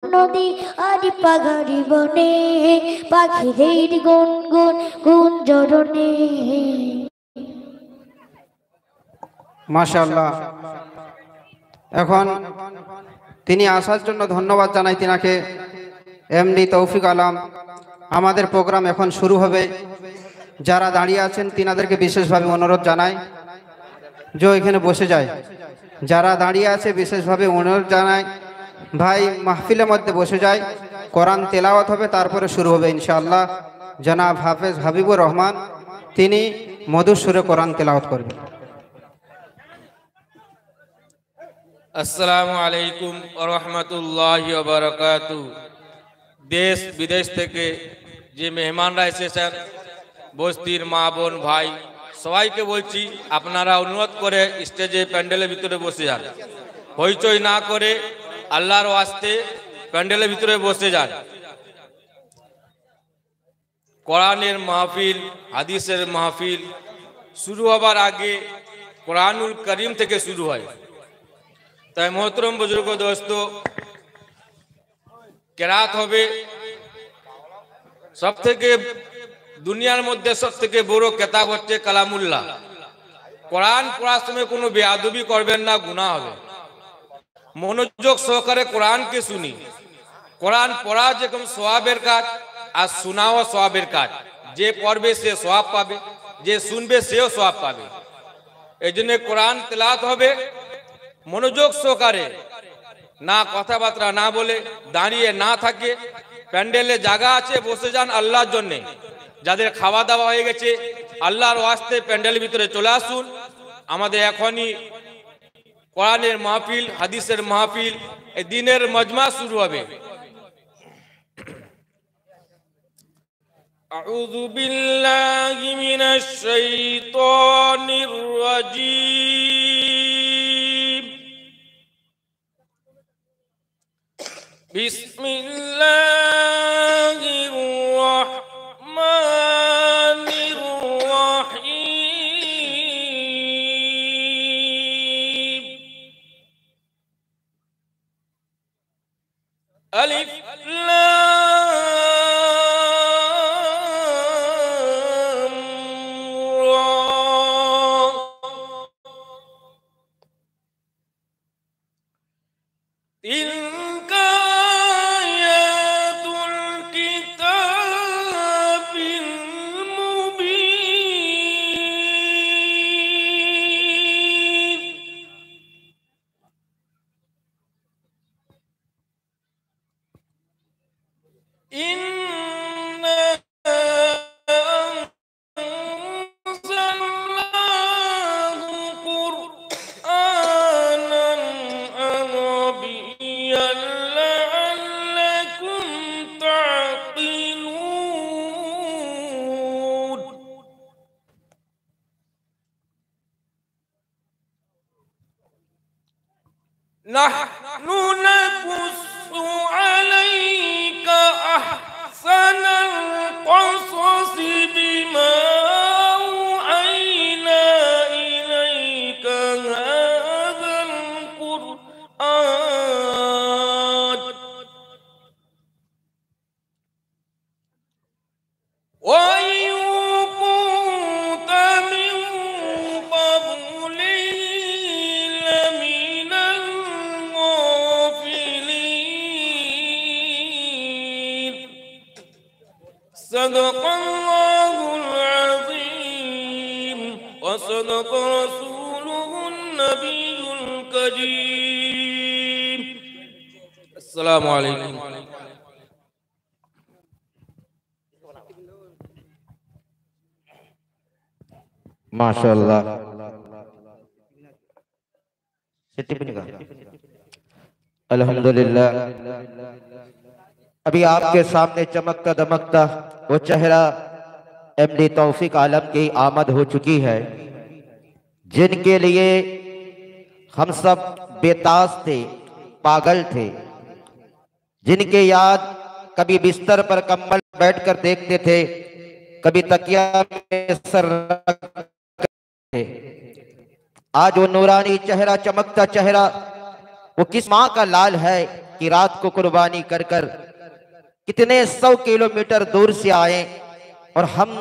নদী আর পাহাড়ি বনে পাখিদের গুনগুন গুঞ্জরণে। মাশাআল্লাহ। এখন তিনি আসার জন্য ধন্যবাদ জানাই তিনাকে, এমডি তৌফিক আলম। আমাদের প্রোগ্রাম এখন শুরু হবে। যারা দাঁড়িয়ে আছেন তিনাদেরকে বিশেষভাবে অনুরোধ জানাই যে এখানে বসে যায়। যারা দাঁড়িয়ে আছে বিশেষভাবে অনুরোধ জানাই ভাই মাহফিলের মধ্যে বসে যায়। কোরআন তেলাওয়াত হবে, তারপরে শুরু হবে ইনশাআল্লাহ। জনাব হাফেজ হাবিবুর রহমান তিনি মধুর সুরে কোরআন তেলাওয়াত করবেন। আসসালামু আলাইকুম ওয়া রাহমাতুল্লাহি ওয়া বারাকাতুহু। দেশ বিদেশ থেকে যে মেহমানরা এসেছেন, বস্তির মা বোন ভাই সবাইকে বলছি আপনারা অনুরোধ করে স্টেজে প্যান্ডেলের ভিতরে বসে যান। হইচই না করে আল্লাহর ওয়াস্তে প্যান্ডেলের ভিতরে বসে যান। কোরআনের মাহফিল, হাদিসের মাহফিল শুরু হবার আগে কোরআনুল করিম থেকে শুরু হয়। তাই মোহতরম বুজুর্গ দোস্ত, কেরাত হবে। সব থেকে দুনিয়ার মধ্যে সব থেকে বড় কেতাব হচ্ছে কালামুল্লাহ। কোরআন পড়ার সময় কোনো বেয়াদবি করবেন না, গুনাহ হবে। মনোযোগ সহকারে কোরআনকে শুনি। কোরআন পড়া যেরকম সওয়াবের কাজ, আর শোনাও সওয়াবের কাজ। যে পড়বে সে সওয়াব পাবে, যে শুনবে সেও সওয়াব পাবে। এই জন্য কোরআন তেলাওয়াত হবে মনোযোগ সহকারে, না কথাবার্তা না বলে, দাঁড়িয়ে না থাকে। প্যান্ডেলে জায়গা আছে, বসে যান আল্লাহর জন্যে। যাদের খাওয়া দাওয়া হয়ে গেছে আল্লাহর ওয়াস্তে প্যান্ডেলের ভিতরে চলে আসুন। আমাদের এখনই কোরআনের মাহফিল, হাদিসের মাহফিল, এই দিনের মজমা শুরু হবে। আউযু বিল্লাহি মিনাশ শাইতানির রাজীম। বিসমিল্লাহির রাহমানির রাহিম। আলিফ লাম রা। تلك آيات الكتاب المبين. إنا أنزلناه قرآنا عربيا لعلكم تعقلون. نحن نقص عليك أحسن القصص بما أوحينا إليك هذا القرآن وإن كنت من قبله لمن الغافلين. صدق الله العظيم وصدق رسوله النبي الكريم. السلام عليكم. माशाअल्लाह। अल्हम्दुलिल्लाह। अभी आपके सामने चमकता दमकता वो चेहरा एमडी तौफीक आलम की आमद हो चुकी है, जिनके लिए हम सब बेतास थे, पागल थे, जिनके याद कभी बिस्तर पर कंबल बैठकर देखते थे, कभी तकिया में सर रख थे। आज वो नूरानी चेहरा, चमकता चेहरा, वो किस माँ का लाल है की रात को कुर्बानी कर कर कितने 100 किलोमीटर दूर से आए और हम